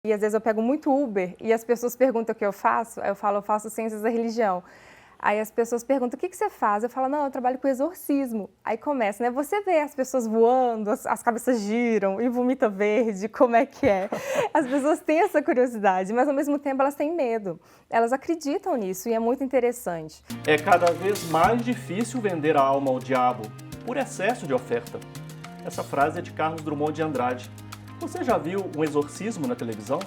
E às vezes eu pego muito Uber e as pessoas perguntam o que eu faço, aí eu falo, eu faço ciências da religião. Aí as pessoas perguntam, o que você faz? Eu falo, não, eu trabalho com exorcismo. Aí começa, né? Você vê as pessoas voando, as cabeças giram e vomita verde, como é que é? As pessoas têm essa curiosidade, mas ao mesmo tempo elas têm medo. Elas acreditam nisso e é muito interessante. É cada vez mais difícil vender a alma ao diabo, por excesso de oferta. Essa frase é de Carlos Drummond de Andrade. Você já viu um exorcismo na televisão?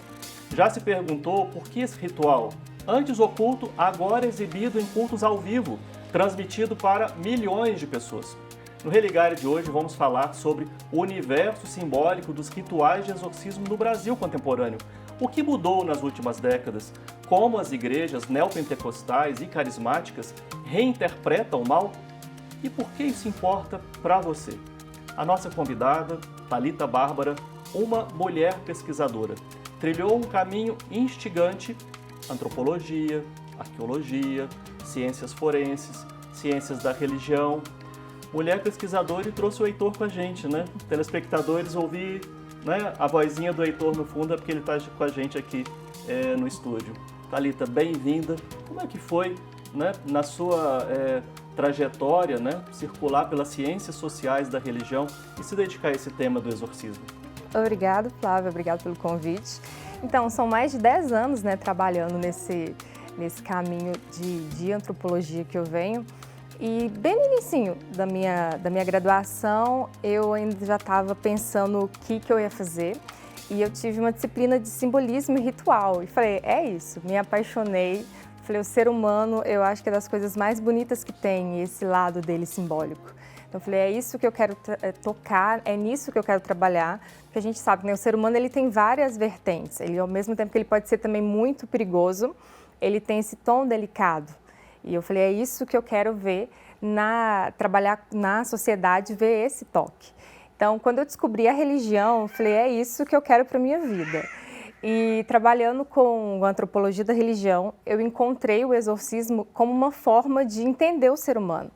Já se perguntou por que esse ritual, antes oculto, agora exibido em cultos ao vivo, transmitido para milhões de pessoas? No Religare de hoje vamos falar sobre o universo simbólico dos rituais de exorcismo no Brasil contemporâneo. O que mudou nas últimas décadas? Como as igrejas neopentecostais e carismáticas reinterpretam o mal? E por que isso importa para você? A nossa convidada, Thalita Bárbara, uma mulher pesquisadora, trilhou um caminho instigante: antropologia, arqueologia, ciências forenses, ciências da religião. Mulher pesquisadora, e trouxe o Heitor com a gente, né? Telespectadores, ouvir, né, a vozinha do Heitor no fundo é porque ele está com a gente aqui no estúdio. Thalita, bem-vinda. Como é que foi, né, na sua trajetória, né, circular pelas ciências sociais da religião e se dedicar a esse tema do exorcismo? Obrigada, Flávia, obrigada pelo convite. Então, são mais de 10 anos, né, trabalhando nesse caminho de antropologia que eu venho. E bem no inicinho da minha graduação, eu ainda já estava pensando o que eu ia fazer. E eu tive uma disciplina de simbolismo e ritual. E falei, é isso, me apaixonei. Falei, o ser humano, eu acho que é das coisas mais bonitas que tem, esse lado dele simbólico. Então, eu falei, é isso que eu quero tocar, é nisso que eu quero trabalhar, porque a gente sabe, né, o ser humano ele tem várias vertentes. Ele, ao mesmo tempo que ele pode ser também muito perigoso, ele tem esse tom delicado. E eu falei, é isso que eu quero ver, trabalhar na sociedade, ver esse toque. Então, quando eu descobri a religião, eu falei, é isso que eu quero para a minha vida. E trabalhando com a antropologia da religião, eu encontrei o exorcismo como uma forma de entender o ser humano.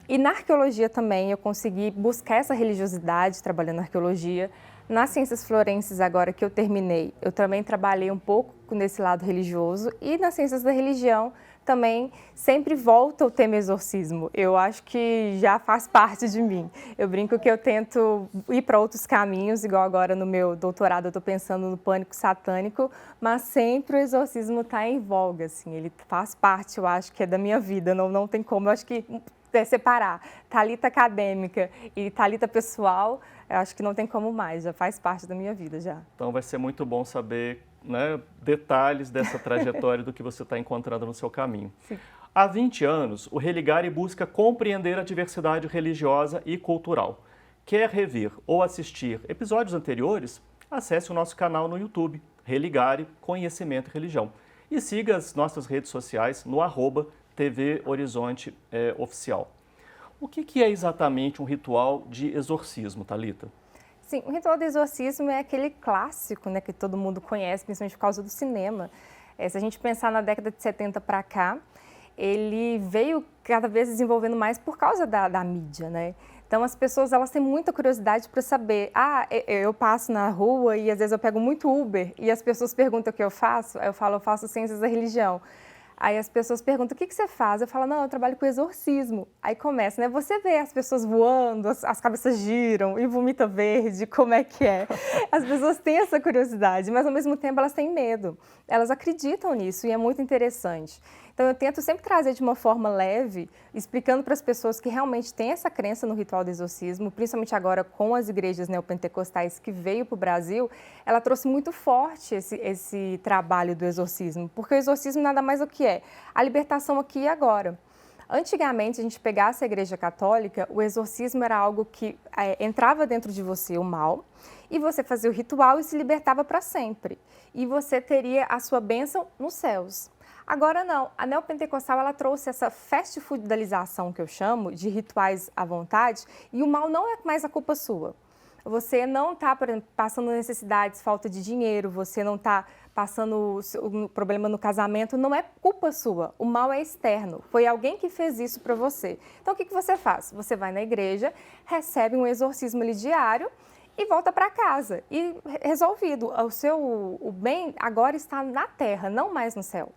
E na arqueologia também eu consegui buscar essa religiosidade trabalhando na arqueologia. Nas ciências forenses, agora que eu terminei, eu também trabalhei um pouco nesse lado religioso. E nas ciências da religião também sempre volta o tema exorcismo. Eu acho que já faz parte de mim. Eu brinco que eu tento ir para outros caminhos, igual agora no meu doutorado eu estou pensando no pânico satânico, mas sempre o exorcismo está em voga, assim, ele faz parte, eu acho que é da minha vida, não tem como, eu acho que separar Thalita acadêmica e Thalita pessoal, eu acho que não tem como mais, já faz parte da minha vida já. Então vai ser muito bom saber, né, detalhes dessa trajetória do que você está encontrando no seu caminho. Sim. Há 20 anos, o Religare busca compreender a diversidade religiosa e cultural. Quer rever ou assistir episódios anteriores? Acesse o nosso canal no YouTube, Religare Conhecimento e Religião. E siga as nossas redes sociais no @TV Horizonte Oficial. O que é exatamente um ritual de exorcismo, Thalita? Sim, o ritual do exorcismo é aquele clássico, né, que todo mundo conhece, principalmente por causa do cinema. Se a gente pensar na década de 70 para cá, ele veio cada vez desenvolvendo mais por causa da mídia, né? Então as pessoas elas têm muita curiosidade para saber, eu passo na rua e às vezes eu pego muito Uber e as pessoas perguntam o que eu faço, aí eu falo, eu faço ciências da religião. Aí as pessoas perguntam, o que você faz? Eu falo, não, eu trabalho com exorcismo. Aí começa, né? Você vê as pessoas voando, as cabeças giram e vomita verde, como é que é? As pessoas têm essa curiosidade, mas ao mesmo tempo elas têm medo. Elas acreditam nisso e é muito interessante. Então eu tento sempre trazer de uma forma leve, explicando para as pessoas que realmente têm essa crença no ritual do exorcismo, principalmente agora com as igrejas neopentecostais que veio para o Brasil, ela trouxe muito forte esse trabalho do exorcismo, porque o exorcismo nada mais do que é a libertação aqui e agora. Antigamente, a gente pegasse a Igreja Católica, o exorcismo era algo que entrava dentro de você o mal, e você fazia o ritual e se libertava para sempre. E você teria a sua bênção nos céus. Agora não, a neopentecostal ela trouxe essa fast foodalização que eu chamo, de rituais à vontade, e o mal não é mais a culpa sua. Você não está passando necessidades, falta de dinheiro, você não está passando um problema no casamento, não é culpa sua, o mal é externo, foi alguém que fez isso para você. Então o que você faz? Você vai na igreja, recebe um exorcismo ali diário e volta para casa. E resolvido, o bem agora está na terra, não mais no céu.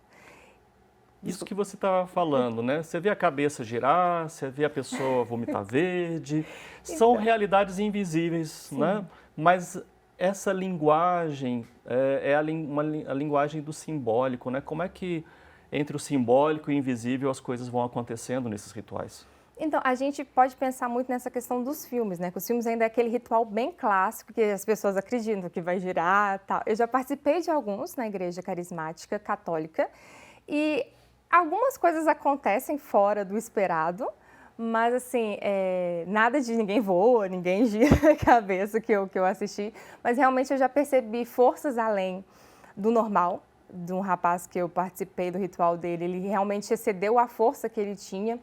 Isso que você está falando, né? Você vê a cabeça girar, você vê a pessoa vomitar verde, são Então, realidades invisíveis, sim. né? Mas essa linguagem é a linguagem do simbólico, né? Como é que entre o simbólico e o invisível as coisas vão acontecendo nesses rituais? Então, a gente pode pensar muito nessa questão dos filmes, né? Que os filmes ainda é aquele ritual bem clássico que as pessoas acreditam que vai girar, tal. Eu já participei de alguns na igreja carismática católica e algumas coisas acontecem fora do esperado, mas assim, nada de ninguém voa, ninguém gira a cabeça que eu assisti, mas realmente eu já percebi forças além do normal, de um rapaz que eu participei do ritual dele. Ele realmente excedeu a força que ele tinha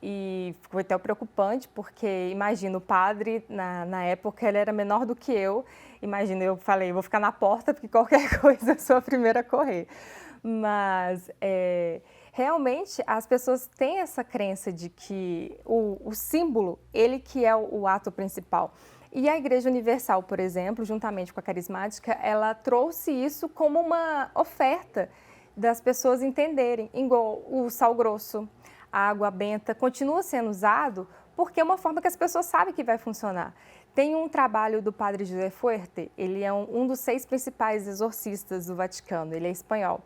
e foi até preocupante, porque imagina, o padre, na época, ele era menor do que eu. Imagina, eu falei, vou ficar na porta, porque qualquer coisa eu sou a primeira a correr. Mas realmente as pessoas têm essa crença de que o símbolo, ele que é o ato principal. E a Igreja Universal, por exemplo, juntamente com a Carismática, ela trouxe isso como uma oferta das pessoas entenderem, igual o sal grosso, a água benta, continua sendo usado porque é uma forma que as pessoas sabem que vai funcionar. Tem um trabalho do padre José Fuerte, ele é um dos 6 principais exorcistas do Vaticano, ele é espanhol.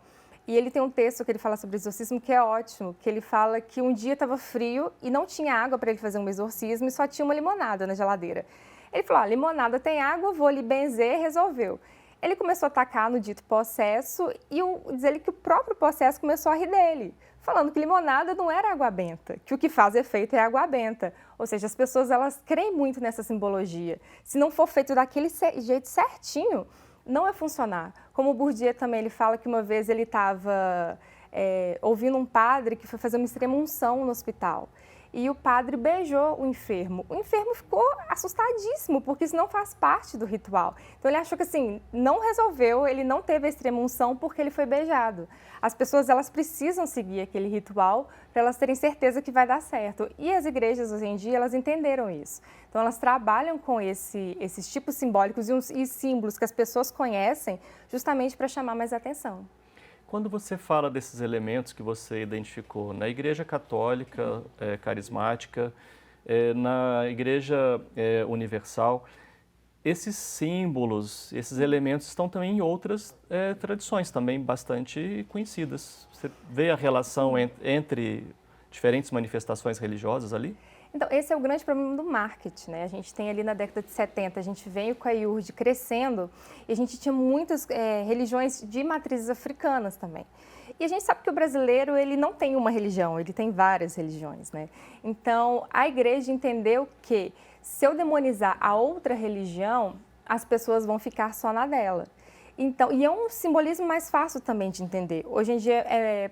E ele tem um texto que ele fala sobre exorcismo que é ótimo, que ele fala que um dia estava frio e não tinha água para ele fazer um exorcismo e só tinha uma limonada na geladeira. Ele falou, limonada tem água, vou ali benzer, resolveu. Ele começou a atacar no dito possesso e diz ele que o próprio possesso começou a rir dele, falando que limonada não era água benta, que o que faz efeito é água benta. Ou seja, as pessoas elas creem muito nessa simbologia. Se não for feito daquele jeito certinho, não vai funcionar. Como o Bourdieu também, ele fala que uma vez ele estava ouvindo um padre que foi fazer uma extrema-unção no hospital. E o padre beijou o enfermo. O enfermo ficou assustadíssimo, porque isso não faz parte do ritual. Então ele achou que assim, não resolveu, ele não teve a extrema-unção porque ele foi beijado. As pessoas elas precisam seguir aquele ritual para elas terem certeza que vai dar certo. E as igrejas hoje em dia, elas entenderam isso. Então elas trabalham com esses tipos simbólicos e símbolos que as pessoas conhecem justamente para chamar mais atenção. Quando você fala desses elementos que você identificou na Igreja Católica, Carismática, na Igreja Universal, esses símbolos, esses elementos estão também em outras tradições também bastante conhecidas. Você vê a relação entre diferentes manifestações religiosas ali? Então, esse é o grande problema do marketing, né? A gente tem ali na década de 70, a gente veio com a IURD crescendo e a gente tinha muitas religiões de matrizes africanas também. E a gente sabe que o brasileiro, ele não tem uma religião, ele tem várias religiões, né? Então, a igreja entendeu que se eu demonizar a outra religião, as pessoas vão ficar só na dela. Então, e é um simbolismo mais fácil também de entender. Hoje em dia,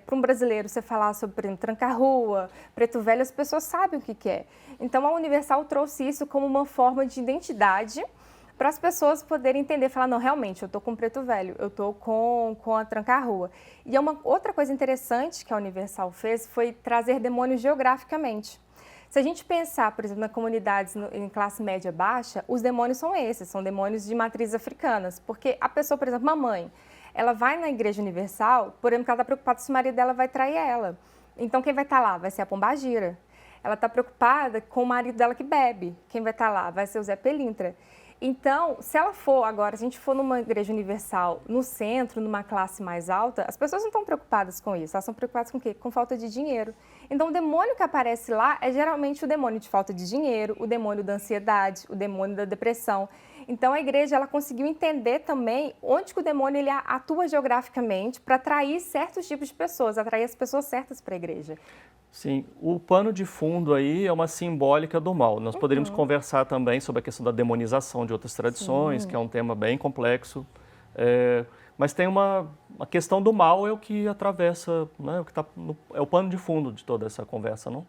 para um brasileiro, você falar sobre, por exemplo, tranca-rua, preto velho, as pessoas sabem o que é. Então, a Universal trouxe isso como uma forma de identidade para as pessoas poderem entender, falar, não, realmente, eu estou com preto velho, eu estou com a tranca-rua. E uma outra coisa interessante que a Universal fez foi trazer demônios geograficamente. Se a gente pensar, por exemplo, nas comunidades em classe média baixa, os demônios são esses, são demônios de matrizes africanas. Porque a pessoa, por exemplo, uma mãe, ela vai na Igreja Universal, por exemplo, que ela está preocupada se o marido dela vai trair ela. Então, quem vai estar lá? Vai ser a pombagira. Ela está preocupada com o marido dela que bebe. Quem vai estar lá? Vai ser o Zé Pelintra. Então, se ela for agora, se a gente for numa igreja universal, no centro, numa classe mais alta, as pessoas não estão preocupadas com isso, elas estão preocupadas com o quê? Com falta de dinheiro. Então, o demônio que aparece lá é geralmente o demônio de falta de dinheiro, o demônio da ansiedade, o demônio da depressão. Então, a igreja ela conseguiu entender também onde que o demônio ele atua geograficamente para atrair certos tipos de pessoas, atrair as pessoas certas para a igreja. Sim, o pano de fundo aí é uma simbólica do mal. Nós poderíamos conversar também sobre a questão da demonização de outras tradições, que é um tema bem complexo. Mas tem a questão do mal é o que atravessa, né, é o pano de fundo de toda essa conversa, não?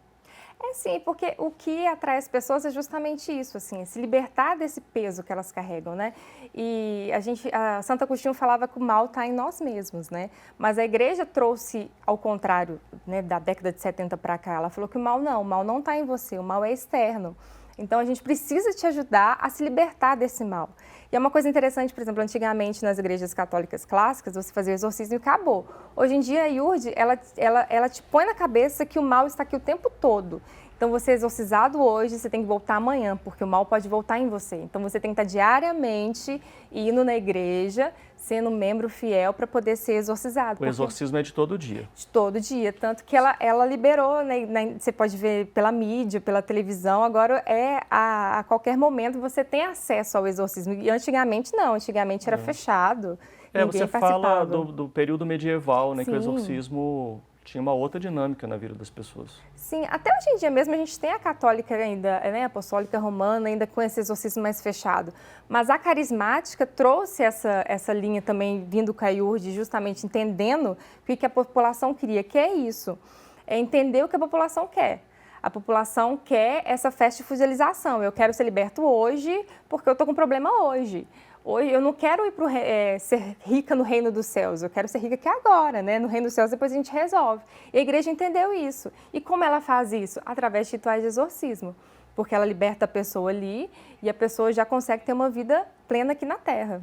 Sim, porque o que atrai as pessoas é justamente isso, assim, se libertar desse peso que elas carregam, né? E a Santo Agostinho falava que o mal está em nós mesmos, né? Mas a igreja trouxe ao contrário, né, da década de 70 para cá, ela falou que o mal não está em você, o mal é externo. Então a gente precisa te ajudar a se libertar desse mal. E é uma coisa interessante, por exemplo, antigamente nas igrejas católicas clássicas, você fazia o exorcismo e acabou. Hoje em dia a Iurde, ela te põe na cabeça que o mal está aqui o tempo todo. Então você é exorcizado hoje, você tem que voltar amanhã, porque o mal pode voltar em você. Então você tem que estar diariamente indo na igreja, sendo membro fiel para poder ser exorcizado. O exorcismo é de todo dia. De todo dia, tanto que ela liberou, né, você pode ver pela mídia, pela televisão, agora a qualquer momento você tem acesso ao exorcismo. E antigamente não, antigamente era fechado, ninguém você fala participava. do período medieval, né, que o Sim. exorcismo tinha uma outra dinâmica na vida das pessoas. Sim, até hoje em dia mesmo a gente tem a católica ainda, né, apostólica romana, ainda com esse exorcismo mais fechado. Mas a carismática trouxe essa linha também, vindo com a Iurde, justamente entendendo o que a população queria, que é isso, é entender o que a população quer. A população quer essa festa de fusilização. Eu quero ser liberto hoje porque eu estou com problema hoje. Hoje eu não quero ir ser rica no reino dos céus, eu quero ser rica aqui agora, né? No reino dos céus depois a gente resolve. E a igreja entendeu isso. E como ela faz isso? Através de rituais de exorcismo. Porque ela liberta a pessoa ali e a pessoa já consegue ter uma vida plena aqui na Terra.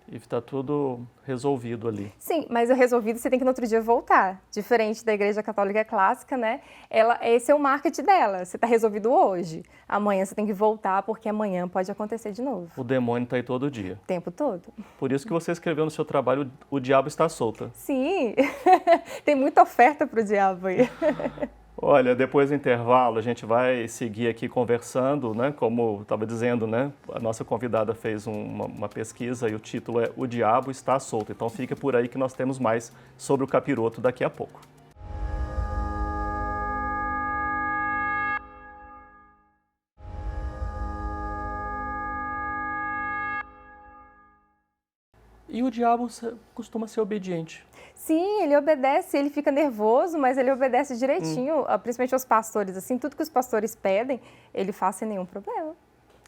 E está tudo resolvido ali. Sim, mas o resolvido você tem que no outro dia voltar. Diferente da igreja católica clássica, né? Esse é o marketing dela. Você está resolvido hoje. Amanhã você tem que voltar, porque amanhã pode acontecer de novo. O demônio está aí todo dia. O tempo todo. Por isso que você escreveu no seu trabalho, o diabo está solta. Sim, tem muita oferta para o diabo aí. Olha, depois do intervalo a gente vai seguir aqui conversando, né? Como estava dizendo, né? A nossa convidada fez uma pesquisa e o título é O Diabo Está Solto. Então fica por aí que nós temos mais sobre o capiroto daqui a pouco. E o diabo costuma ser obediente. Sim, ele obedece, ele fica nervoso, mas ele obedece direitinho, principalmente aos pastores. Assim, tudo que os pastores pedem, ele faz sem nenhum problema.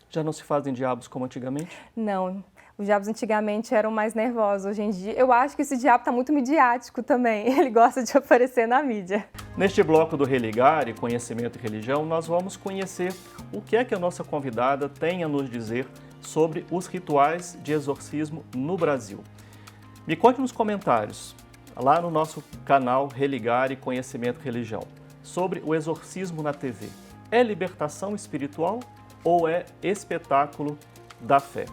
Já não se fazem diabos como antigamente? Não, os diabos antigamente eram mais nervosos. Hoje em dia, eu acho que esse diabo está muito midiático também. Ele gosta de aparecer na mídia. Neste bloco do Religar e Conhecimento e Religião, nós vamos conhecer o que é que a nossa convidada tem a nos dizer sobre os rituais de exorcismo no Brasil. Me conte nos comentários, lá no nosso canal Religar e Conhecimento e Religião, sobre o exorcismo na TV. É libertação espiritual ou é espetáculo da fé?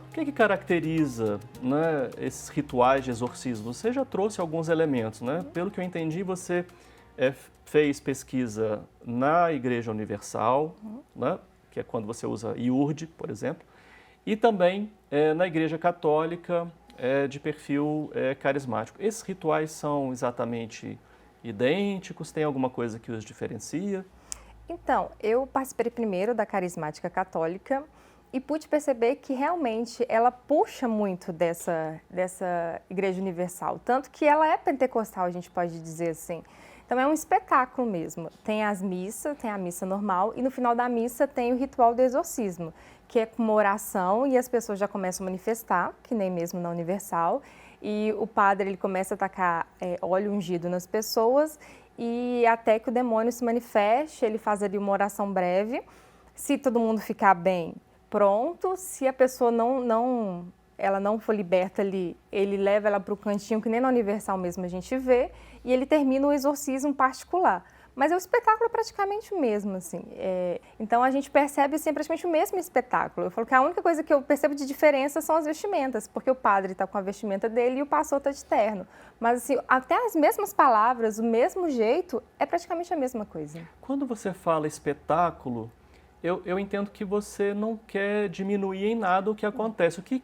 O que caracteriza, né, esses rituais de exorcismo? Você já trouxe alguns elementos, né? Pelo que eu entendi, você fez pesquisa na Igreja Universal, né, que é quando você usa Iurde, por exemplo, e também na Igreja Católica, de perfil carismático. Esses rituais são exatamente idênticos? Tem alguma coisa que os diferencia? Então, eu participei primeiro da carismática católica e pude perceber que realmente ela puxa muito dessa Igreja Universal, tanto que ela é pentecostal, a gente pode dizer assim. Então é um espetáculo mesmo. Tem as missas, tem a missa normal e no final da missa tem o ritual do exorcismo, que é com uma oração e as pessoas já começam a manifestar, que nem mesmo na Universal, e o padre ele começa a tacar óleo ungido nas pessoas e até que o demônio se manifeste, ele faz ali uma oração breve. Se todo mundo ficar bem, pronto. Se a pessoa ela não for liberta ali, ele leva ela para o cantinho, que nem na Universal mesmo a gente vê, e ele termina o exorcismo particular. Mas o espetáculo é praticamente o mesmo, assim. Então a gente percebe assim, praticamente o mesmo espetáculo. Eu falo que a única coisa que eu percebo de diferença são as vestimentas, porque o padre está com a vestimenta dele e o pastor está de terno. Mas assim, até as mesmas palavras, o mesmo jeito, é praticamente a mesma coisa. Quando você fala espetáculo, eu entendo que você não quer diminuir em nada o que acontece. O que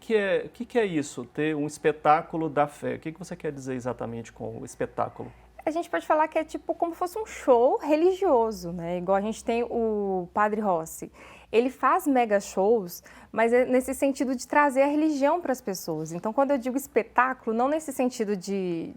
é isso, ter um espetáculo da fé? O que você quer dizer exatamente com o espetáculo? A gente pode falar que é tipo como se fosse um show religioso, né? Igual a gente tem o Padre Rossi. ele faz mega shows, mas é nesse sentido de trazer a religião para as pessoas. Então, quando eu digo espetáculo, não nesse sentido de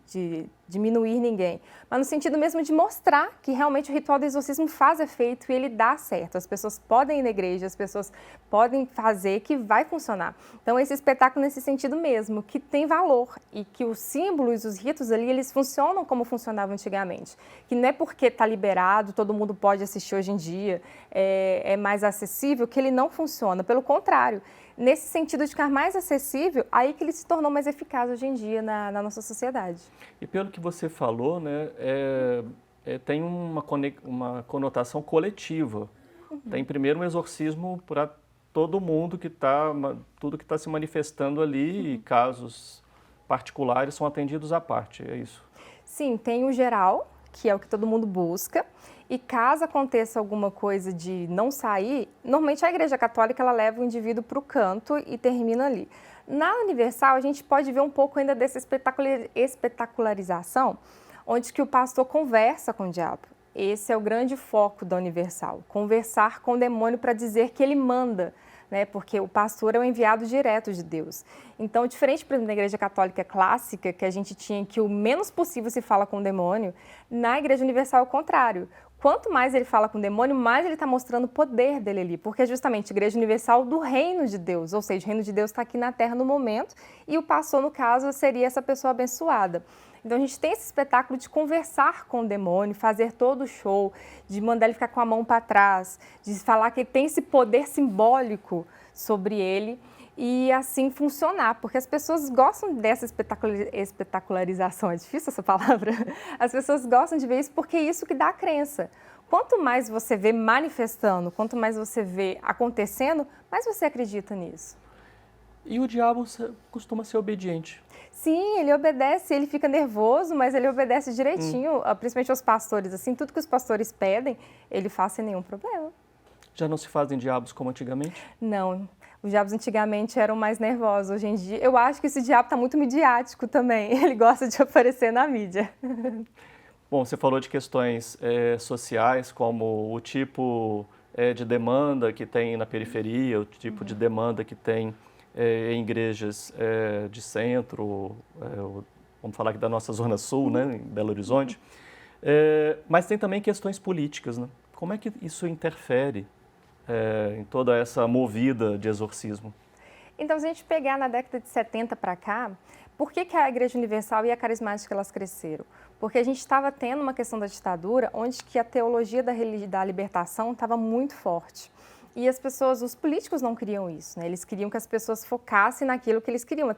diminuir ninguém, mas no sentido mesmo de mostrar que realmente o ritual do exorcismo faz efeito e ele dá certo. As pessoas podem ir na igreja, as pessoas podem fazer, que vai funcionar. Então, esse espetáculo nesse sentido mesmo, que tem valor e que os símbolos, os ritos ali, eles funcionam como funcionavam antigamente. Que não é porque está liberado, todo mundo pode assistir hoje em dia, é mais acessível, que ele não funciona. Pelo contrário, nesse sentido de ficar mais acessível, aí que ele se tornou mais eficaz hoje em dia na nossa sociedade. E pelo que você falou, né, tem uma conotação coletiva. Tem primeiro um exorcismo para todo mundo tudo que está se manifestando ali e casos particulares são atendidos à parte, é isso? Sim, tem o geral, que é o que todo mundo busca, e caso aconteça alguma coisa de não sair, normalmente a Igreja Católica ela leva o indivíduo para o canto e termina ali. Na Universal, a gente pode ver um pouco ainda dessa espetacularização, onde que o pastor conversa com o diabo. Esse é o grande foco da Universal, conversar com o demônio para dizer que ele manda, né? Porque o pastor é o enviado direto de Deus. Então, diferente, por exemplo, da Igreja Católica clássica, que a gente tinha que o menos possível se fala com o demônio, na Igreja Universal é o contrário. Quanto mais ele fala com o demônio, mais ele está mostrando o poder dele ali, porque é justamente a Igreja Universal do Reino de Deus, ou seja, o Reino de Deus está aqui na Terra no momento e o pastor, no caso, seria essa pessoa abençoada. Então a gente tem esse espetáculo de conversar com o demônio, fazer todo o show, de mandar ele ficar com a mão para trás, de falar que ele tem esse poder simbólico sobre ele e assim funcionar, porque as pessoas gostam dessa espetacularização, é difícil essa palavra? As pessoas gostam de ver isso porque é isso que dá a crença. Quanto mais você vê manifestando, quanto mais você vê acontecendo, mais você acredita nisso. E o diabo costuma ser obediente. Sim, ele obedece, ele fica nervoso, mas ele obedece direitinho, principalmente aos pastores. Assim, tudo que os pastores pedem, ele faz sem nenhum problema. Já não se fazem diabos como antigamente? Não, os diabos antigamente eram mais nervosos. Hoje em dia, eu acho que esse diabo está muito midiático também. Ele gosta de aparecer na mídia. Bom, você falou de questões sociais, como o tipo de demanda que tem na periferia, o tipo de demanda que tem em igrejas de centro, vamos falar aqui da nossa Zona Sul, né, em Belo Horizonte, mas tem também questões políticas, né? Como é que isso interfere em toda essa movida de exorcismo? Então, se a gente pegar na década de 70 para cá, por que a Igreja Universal e a Carismática elas cresceram? Porque a gente estava tendo uma questão da ditadura, onde que a teologia da libertação estava muito forte. E as pessoas, os políticos não queriam isso, né? Eles queriam que as pessoas focassem naquilo que eles queriam. A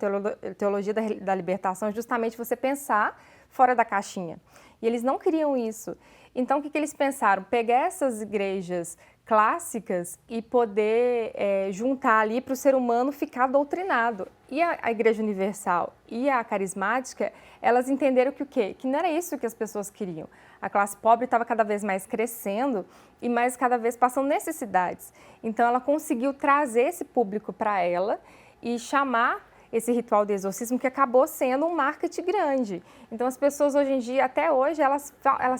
teologia da libertação é justamente você pensar fora da caixinha. E eles não queriam isso. Então, o que eles pensaram? Pegar essas igrejas clássicas e poder juntar ali para o ser humano ficar doutrinado. E a Igreja Universal e a Carismática, elas entenderam que o quê? Que não era isso que as pessoas queriam. A classe pobre estava cada vez mais crescendo e mais cada vez passando necessidades. Então, ela conseguiu trazer esse público para ela e chamar esse ritual de exorcismo que acabou sendo um marketing grande. Então, as pessoas hoje em dia, até hoje, elas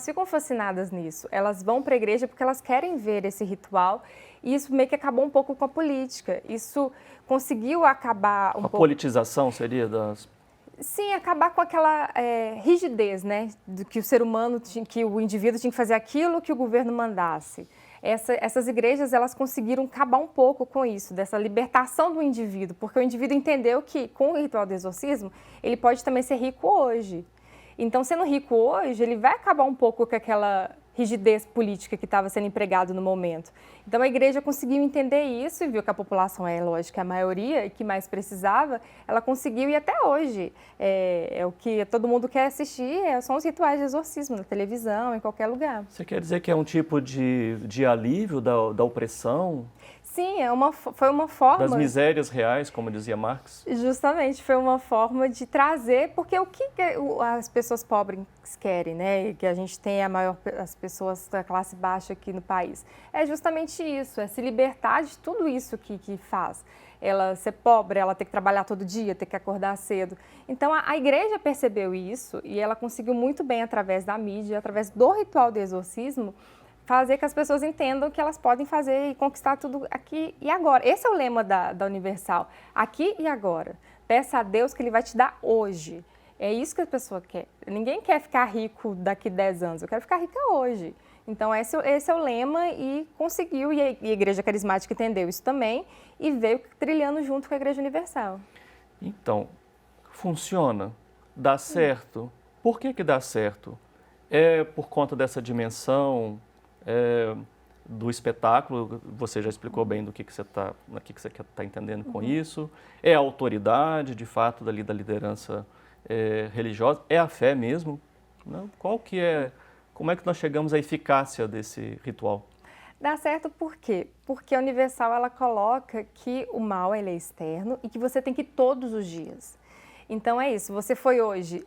ficam fascinadas nisso. Elas vão para a igreja porque elas querem ver esse ritual e isso meio que acabou um pouco com a política. Isso conseguiu acabar um pouco... A politização seria das... Sim, acabar com aquela rigidez, né? De que o ser humano, que o indivíduo tinha que fazer aquilo que o governo mandasse. Essas igrejas, elas conseguiram acabar um pouco com isso, dessa libertação do indivíduo, porque o indivíduo entendeu que, com o ritual do exorcismo, ele pode também ser rico hoje. Então, sendo rico hoje, ele vai acabar um pouco com aquela rigidez política que estava sendo empregado no momento. Então, a igreja conseguiu entender isso e viu que a população lógico, a maioria e que mais precisava, ela conseguiu e até hoje é o que todo mundo quer assistir, são os rituais de exorcismo na televisão, em qualquer lugar. Você quer dizer que é um tipo de alívio da opressão? Sim, foi uma forma... Das misérias reais, como dizia Marx? Justamente, foi uma forma de trazer, porque o que as pessoas pobres querem, né? Que a gente tem as pessoas da classe baixa aqui no país. É justamente isso, é se libertar de tudo isso que faz. Ela ser pobre, ela ter que trabalhar todo dia, ter que acordar cedo. Então, a igreja percebeu isso e ela conseguiu muito bem, através da mídia, através do ritual de exorcismo, fazer que as pessoas entendam que elas podem fazer e conquistar tudo aqui e agora. Esse é o lema da Universal, aqui e agora. Peça a Deus que Ele vai te dar hoje. É isso que a pessoa quer. Ninguém quer ficar rico daqui 10 anos, eu quero ficar rica hoje. Então esse é o lema e conseguiu, e a Igreja Carismática entendeu isso também e veio trilhando junto com a Igreja Universal. Então, funciona, dá certo. Por que dá certo? É por conta dessa dimensão do espetáculo, você já explicou bem do que você está entendendo com isso. É a autoridade, de fato, da liderança religiosa. É a fé mesmo? Não? Como é que nós chegamos à eficácia desse ritual? Dá certo por quê? Porque a Universal ela coloca que o mal ele é externo e que você tem que ir todos os dias. Então é isso, você foi hoje,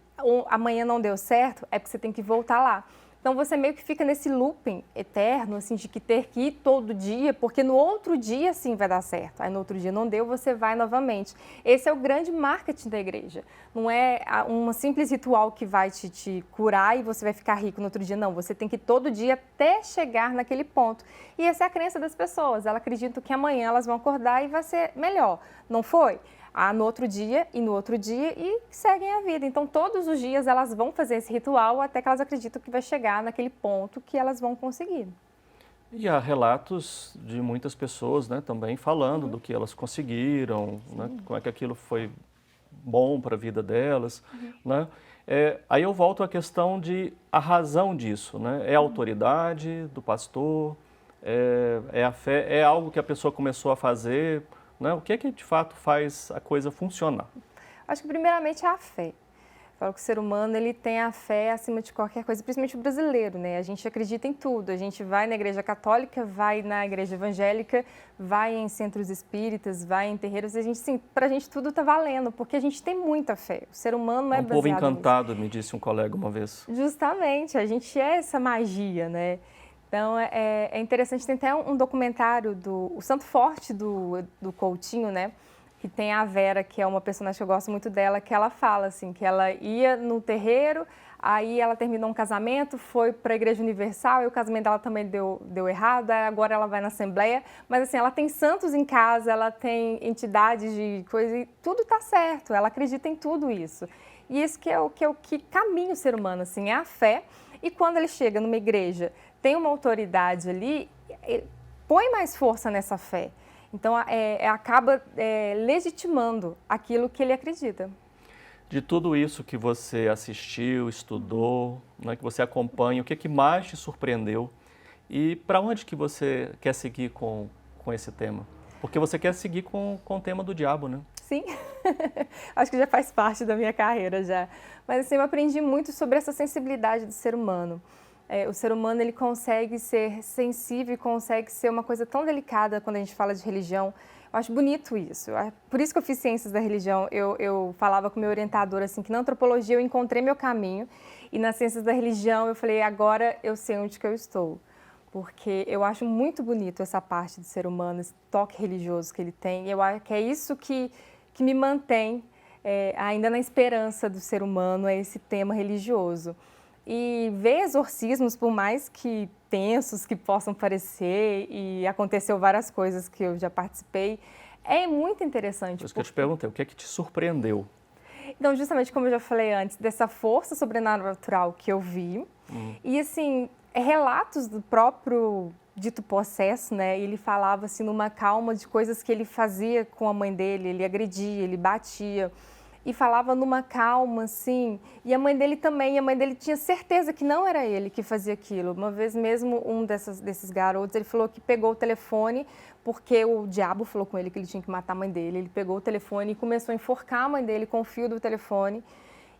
amanhã não deu certo, é porque você tem que voltar lá. Então você meio que fica nesse looping eterno, assim, de que ter que ir todo dia, porque no outro dia sim vai dar certo. Aí no outro dia não deu, você vai novamente. Esse é o grande marketing da igreja. Não é um simples ritual que vai te curar e você vai ficar rico no outro dia, não. Você tem que ir todo dia até chegar naquele ponto. E essa é a crença das pessoas. Elas acreditam que amanhã elas vão acordar e vai ser melhor. Não foi? No outro dia e seguem a vida. Então, todos os dias elas vão fazer esse ritual até que elas acreditam que vai chegar naquele ponto que elas vão conseguir. E há relatos de muitas pessoas, né, também falando do que elas conseguiram, né, como é que aquilo foi bom para a vida delas. Né? Aí eu volto à questão de a razão disso. Né? É a autoridade do pastor, é a fé, é algo que a pessoa começou a fazer. Né? O que é que de fato faz a coisa funcionar? Acho que primeiramente é a fé. Eu falo que o ser humano ele tem a fé acima de qualquer coisa, principalmente o brasileiro, né? A gente acredita em tudo. A gente vai na igreja católica, vai na igreja evangélica, vai em centros espíritas, vai em terreiros. A gente, sim, pra gente tudo tá valendo, porque a gente tem muita fé. O ser humano é baseado povo encantado, nisso. Me disse um colega uma vez. Justamente, a gente é essa magia, né? Então, é interessante, tem até um documentário o Santo Forte do Coutinho, né? Que tem a Vera, que é uma personagem que eu gosto muito dela, que ela fala assim, que ela ia no terreiro, aí ela terminou um casamento, foi para a Igreja Universal, e o casamento dela também deu errado, agora ela vai na Assembleia, mas assim, ela tem santos em casa, ela tem entidades de coisa, e tudo está certo, ela acredita em tudo isso. E isso que é o que caminha o ser humano, assim, é a fé, e quando ele chega numa igreja, tem uma autoridade ali, põe mais força nessa fé. Então, acaba legitimando aquilo que ele acredita. De tudo isso que você assistiu, estudou, né, que você acompanha, o que mais te surpreendeu? E para onde que você quer seguir com esse tema? Porque você quer seguir com o tema do diabo, né? Sim, acho que já faz parte da minha carreira já. Mas assim, eu aprendi muito sobre essa sensibilidade do ser humano. O ser humano ele consegue ser sensível, consegue ser uma coisa tão delicada quando a gente fala de religião. Eu acho bonito isso. Por isso que eu fiz ciências da religião. Eu falava com o meu orientador assim, que na antropologia eu encontrei meu caminho e nas ciências da religião eu falei, agora eu sei onde que eu estou. Porque eu acho muito bonito essa parte do ser humano, esse toque religioso que ele tem. Eu acho que é isso que me mantém ainda na esperança do ser humano, é esse tema religioso. E ver exorcismos, por mais que tensos que possam parecer, e aconteceu várias coisas que eu já participei, é muito interessante. Por isso que eu te perguntei, o que é que te surpreendeu? Então, justamente como eu já falei antes, dessa força sobrenatural que eu vi, e assim, relatos do próprio dito possesso, né? Ele falava assim numa calma de coisas que ele fazia com a mãe dele, ele agredia, ele batia. E falava numa calma, assim, e a mãe dele também, a mãe dele tinha certeza que não era ele que fazia aquilo. Uma vez mesmo, um desses garotos, ele falou que pegou o telefone, porque o diabo falou com ele que ele tinha que matar a mãe dele. Ele pegou o telefone e começou a enforcar a mãe dele com o fio do telefone.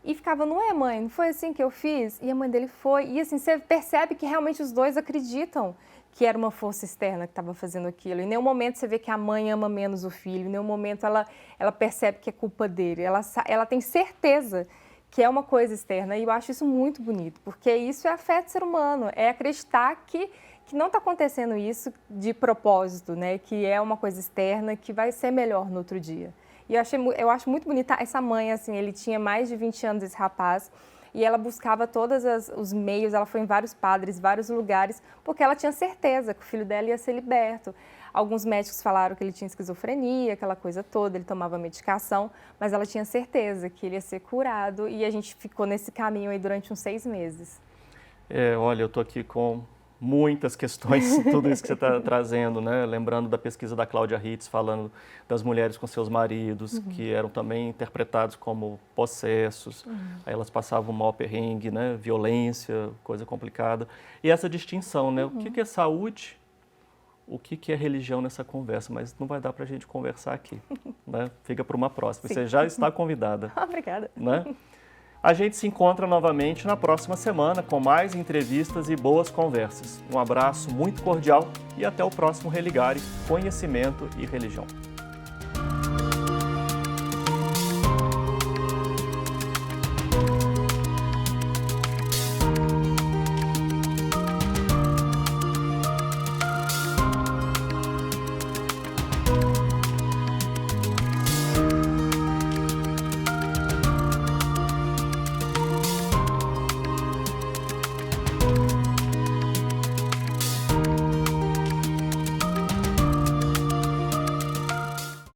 E ficava, não é mãe, não foi assim que eu fiz? E a mãe dele foi. E assim, você percebe que realmente os dois acreditam que era uma força externa que estava fazendo aquilo. Em nenhum momento você vê que a mãe ama menos o filho, em nenhum momento ela percebe que é culpa dele. Ela tem certeza que é uma coisa externa, e eu acho isso muito bonito, porque isso é a fé do ser humano, é acreditar que não está acontecendo isso de propósito, né? Que é uma coisa externa, que vai ser melhor no outro dia. E eu acho muito bonita essa mãe, assim, ele tinha mais de 20 anos, esse rapaz. e ela buscava todos os meios, ela foi em vários padres, vários lugares, porque ela tinha certeza que o filho dela ia ser liberto. Alguns médicos falaram que ele tinha esquizofrenia, aquela coisa toda, ele tomava medicação, mas ela tinha certeza que ele ia ser curado e a gente ficou nesse caminho aí durante uns 6 meses. Olha, eu estou aqui com muitas questões, tudo isso que você está trazendo, né? Lembrando da pesquisa da Cláudia Ritz, falando das mulheres com seus maridos, que eram também interpretados como possessos, aí elas passavam um mau perrengue, né? Violência, coisa complicada. E essa distinção, né? O que é saúde? O que é religião nessa conversa, mas não vai dar para a gente conversar aqui, né? Fica para uma próxima. Sim. Você já está convidada. Obrigada. Né? A gente se encontra novamente na próxima semana com mais entrevistas e boas conversas. Um abraço muito cordial e até o próximo Religare, Conhecimento e Religião.